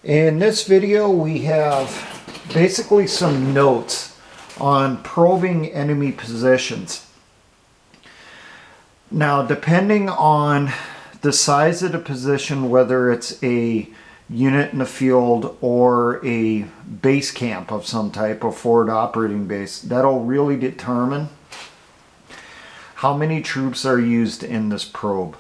In this video we have basically some notes on probing enemy positions. Now, depending on the size of the position, whether it's a unit in the field or a base camp of some type, a forward operating base, that'll really determine how many troops are used in this probe.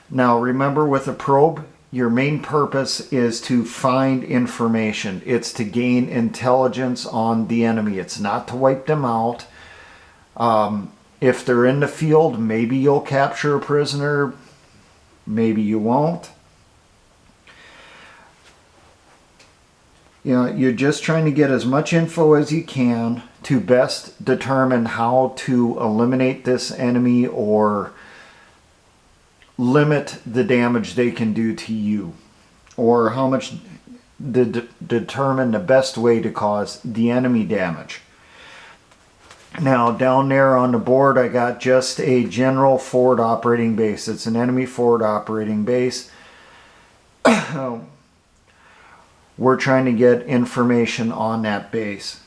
Now remember, with a probe, your main purpose is to find information. It's to gain intelligence on the enemy. It's not to wipe them out. If they're in the field, maybe you'll capture a prisoner, maybe you won't. You know, you're just trying to get as much info as you can to best determine how to eliminate this enemy or limit the damage they can do to you, or how much determine the best way to cause the enemy damage. Now, down there on the board, I got just a general forward operating base. It's an enemy forward operating base. We're trying to get information on that base.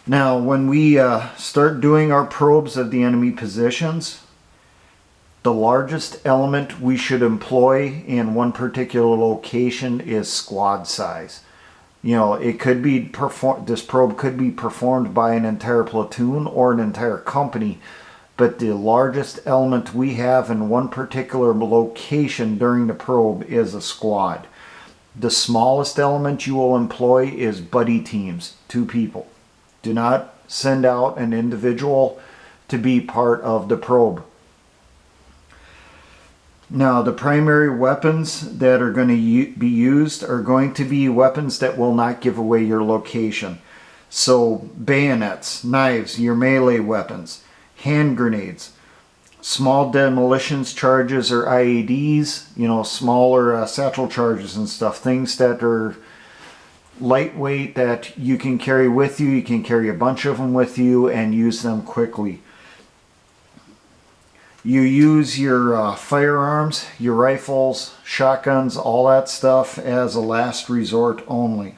Now, when we start doing our probes of the enemy positions, the largest element we should employ in one particular location is squad size. You know, it could be this probe could be performed by an entire platoon or an entire company, but the largest element we have in one particular location during the probe is a squad. The smallest element you will employ is buddy teams, 2 people. Do not send out an individual to be part of the probe. Now, the primary weapons that are going to be used are going to be weapons that will not give away your location. So, bayonets, knives, your melee weapons, hand grenades, small demolitions charges or IEDs, you know, smaller satchel charges and stuff, things that are lightweight that you can carry with you. You can carry a bunch of them with you and use them quickly. You use your firearms, your rifles, shotguns, all that stuff as a last resort only.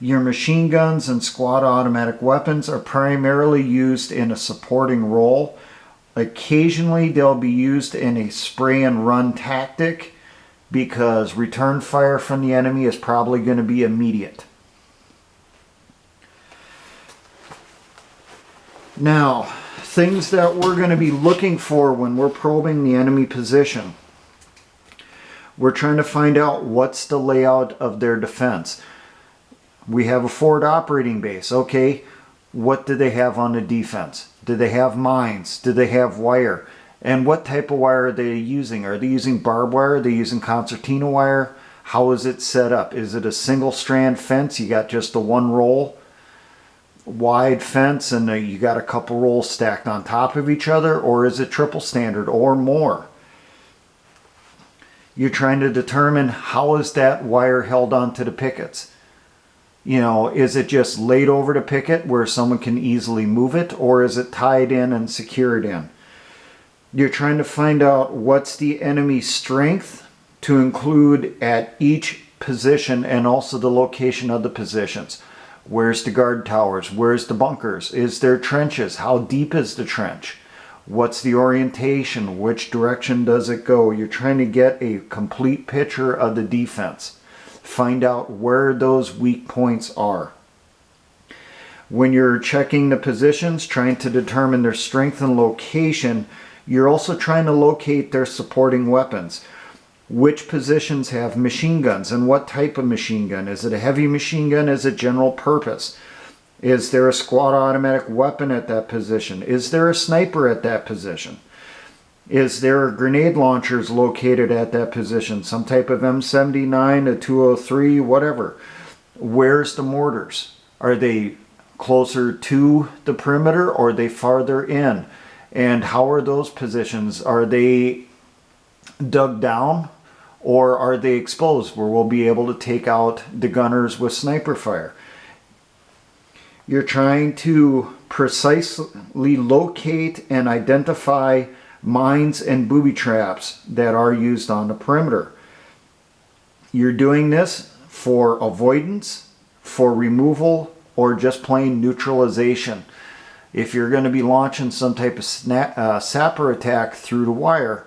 Your machine guns and squad automatic weapons are primarily used in a supporting role. Occasionally they'll be used in a spray and run tactic because return fire from the enemy is probably going to be immediate. Now, things that we're going to be looking for when we're probing the enemy position. We're trying to find out what's the layout of their defense. We have a forward operating base. Okay, what do they have on the defense? Do they have mines? Do they have wire? And what type of wire are they using? Are they using barbed wire? Are they using concertina wire? How is it set up? Is it a single strand fence? You got just a one roll wide fence and you got a couple rolls stacked on top of each other, or is it triple standard or more? You're trying to determine how is that wire held onto the pickets. You know, is it just laid over the picket where someone can easily move it, or is it tied in and secured in? You're trying to find out what's the enemy's strength to include at each position and also the location of the positions. Where's the guard towers? Where's the bunkers? Is there trenches? How deep is the trench? What's the orientation? Which direction does it go? You're trying to get a complete picture of the defense. Find out where those weak points are. When you're checking the positions, trying to determine their strength and location, you're also trying to locate their supporting weapons. Which positions have machine guns and what type of machine gun? Is it a heavy machine gun? Is it general purpose? Is there a squad automatic weapon at that position? Is there a sniper at that position? Is there grenade launchers located at that position? Some type of M79, a 203, whatever. Where's the mortars? Are they closer to the perimeter or are they farther in? And how are those positions? Are they dug down? Or are they exposed where we'll be able to take out the gunners with sniper fire? You're trying to precisely locate and identify mines and booby traps that are used on the perimeter. You're doing this for avoidance, for removal, or just plain neutralization. If you're going to be launching some type of sapper attack through the wire,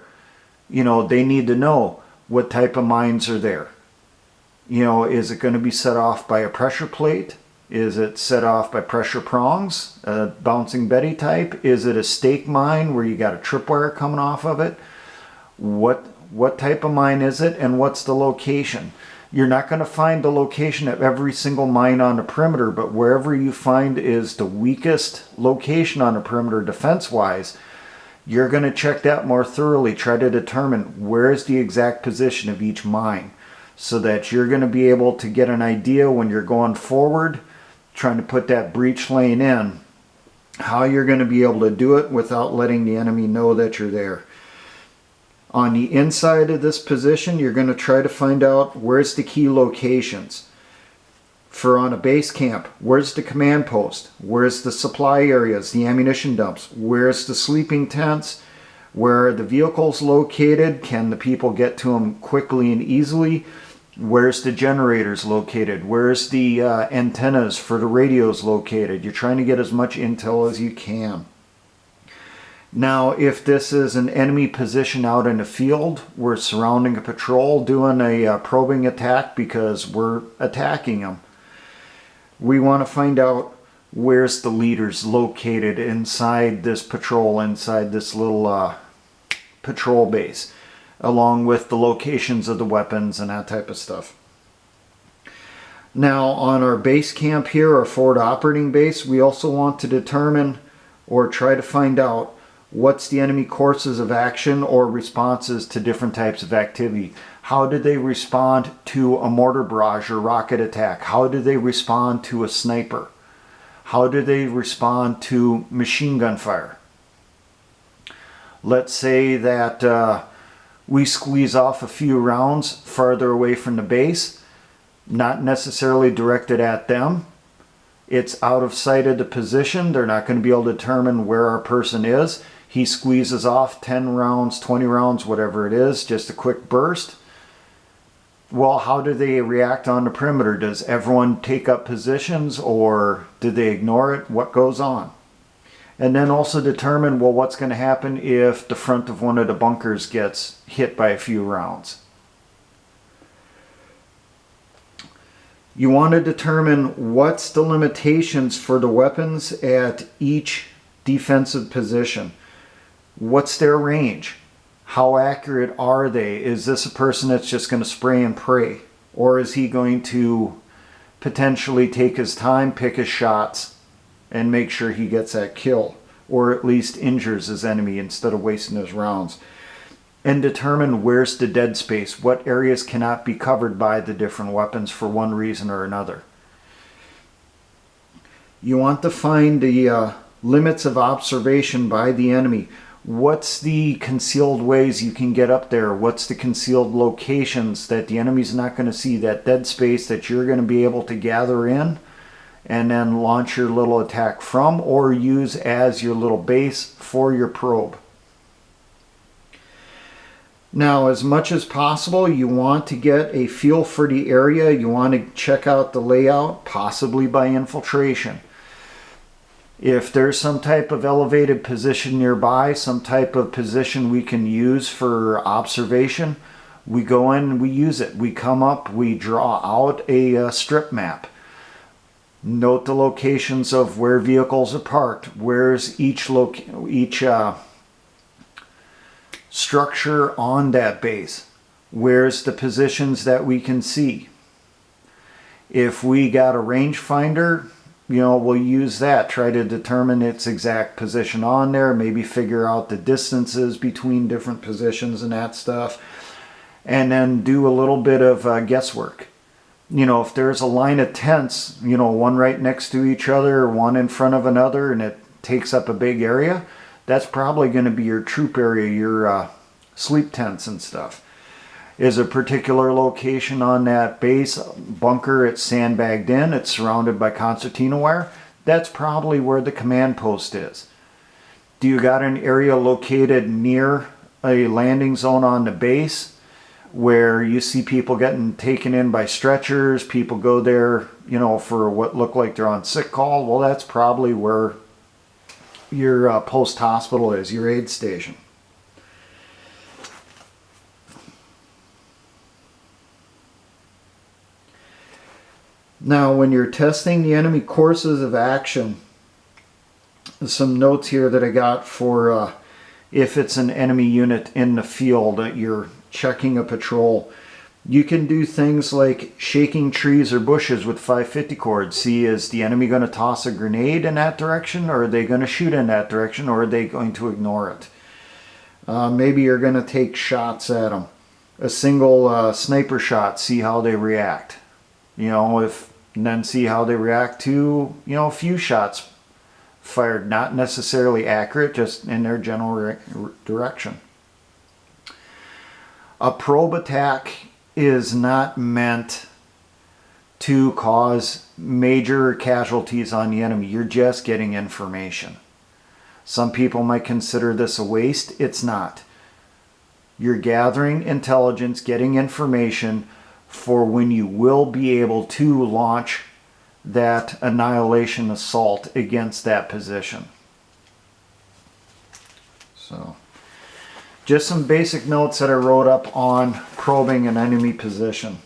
they need to know what type of mines are there. Is it going to be set off by a pressure plate? Is it set off by pressure prongs, a bouncing Betty type? Is it a stake mine where you got a tripwire coming off of it? What type of mine is it, and what's the location? You're not going to find the location of every single mine on the perimeter, but wherever you find is the weakest location on the perimeter defense-wise, you're going to check that more thoroughly, try to determine where is the exact position of each mine, so that you're going to be able to get an idea when you're going forward, trying to put that breach lane in, how you're going to be able to do it without letting the enemy know that you're there. On the inside of this position, you're going to try to find out where's the key locations. For on a base camp, where's the command post? Where's the supply areas, the ammunition dumps? Where's the sleeping tents? Where are the vehicles located? Can the people get to them quickly and easily? Where's the generators located? Where's the antennas for the radios located? You're trying to get as much intel as you can. Now, if this is an enemy position out in the field, we're surrounding a patrol, doing a probing attack because we're attacking them. We want to find out where's the leaders located inside this patrol, inside this little patrol base, along with the locations of the weapons and that type of stuff. Now, on our base camp here, our forward operating base, we also want to determine or try to find out what's the enemy courses of action or responses to different types of activity. How did they respond to a mortar barrage or rocket attack? How did they respond to a sniper? How did they respond to machine gun fire? Let's say that we squeeze off a few rounds farther away from the base, not necessarily directed at them. It's out of sight of the position. They're not going to be able to determine where our person is. He squeezes off 10 rounds, 20 rounds, whatever it is, just a quick burst. Well, how do they react on the perimeter? Does everyone take up positions, or do they ignore it? What goes on? And then also determine, well, what's going to happen if the front of one of the bunkers gets hit by a few rounds. You want to determine what's the limitations for the weapons at each defensive position. What's their range? How accurate are they? Is this a person that's just going to spray and pray? Or is he going to potentially take his time, pick his shots, and make sure he gets that kill? Or at least injures his enemy instead of wasting his rounds? And determine where's the dead space. What areas cannot be covered by the different weapons for one reason or another. You want to find the limits of observation by the enemy. What's the concealed ways you can get up there? What's the concealed locations that the enemy's not going to see? That dead space that you're going to be able to gather in and then launch your little attack from, or use as your little base for your probe. Now, as much as possible, you want to get a feel for the area. You want to check out the layout, possibly by infiltration. If there's some type of elevated position nearby, some type of position we can use for observation, we go in and we use it. We come up, we draw out a strip map. Note the locations of where vehicles are parked. Where's each structure on that base? Where's the positions that we can see? If we got a rangefinder, we'll use that, try to determine its exact position on there, maybe figure out the distances between different positions and that stuff, and then do a little bit of guesswork. If there's a line of tents, one right next to each other, one in front of another, and it takes up a big area, that's probably going to be your troop area, your sleep tents and stuff. Is a particular location on that base bunker, it's sandbagged in, it's surrounded by concertina wire, that's probably where the command post is. Do you got an area located near a landing zone on the base, where you see people getting taken in by stretchers. People go there, you know, for what look like they're on sick call. Well, that's probably where your post-hospital is, your aid station. Now, when you're testing the enemy courses of action, some notes here that I got for if it's an enemy unit in the field that you're checking a patrol. You can do things like shaking trees or bushes with 550 cord. See, is the enemy going to toss a grenade in that direction, or are they going to shoot in that direction, or are they going to ignore it? Maybe you're going to take shots at them. A single sniper shot, see how they react. You know, and then see how they react to, you know, a few shots fired, not necessarily accurate, just in their general direction. A probe attack is not meant to cause major casualties on the enemy. You're just getting information. Some people might consider this a waste. It's not. You're gathering intelligence, getting information for when you will be able to launch that annihilation assault against that position. So, just some basic notes that I wrote up on probing an enemy position.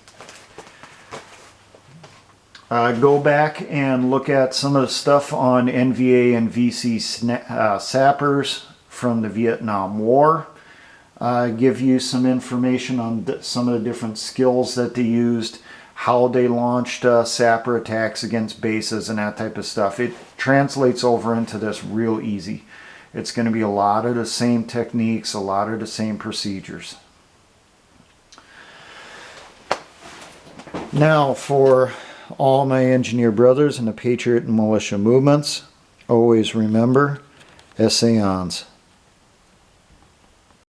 Go back and look at some of the stuff on NVA and VC sappers from the Vietnam War. Give you some information on some of the different skills that they used, how they launched sapper attacks against bases and that type of stuff. It translates over into this real easy. It's going to be a lot of the same techniques, a lot of the same procedures. Now, for all my engineer brothers in the Patriot and Militia movements, always remember, essayons.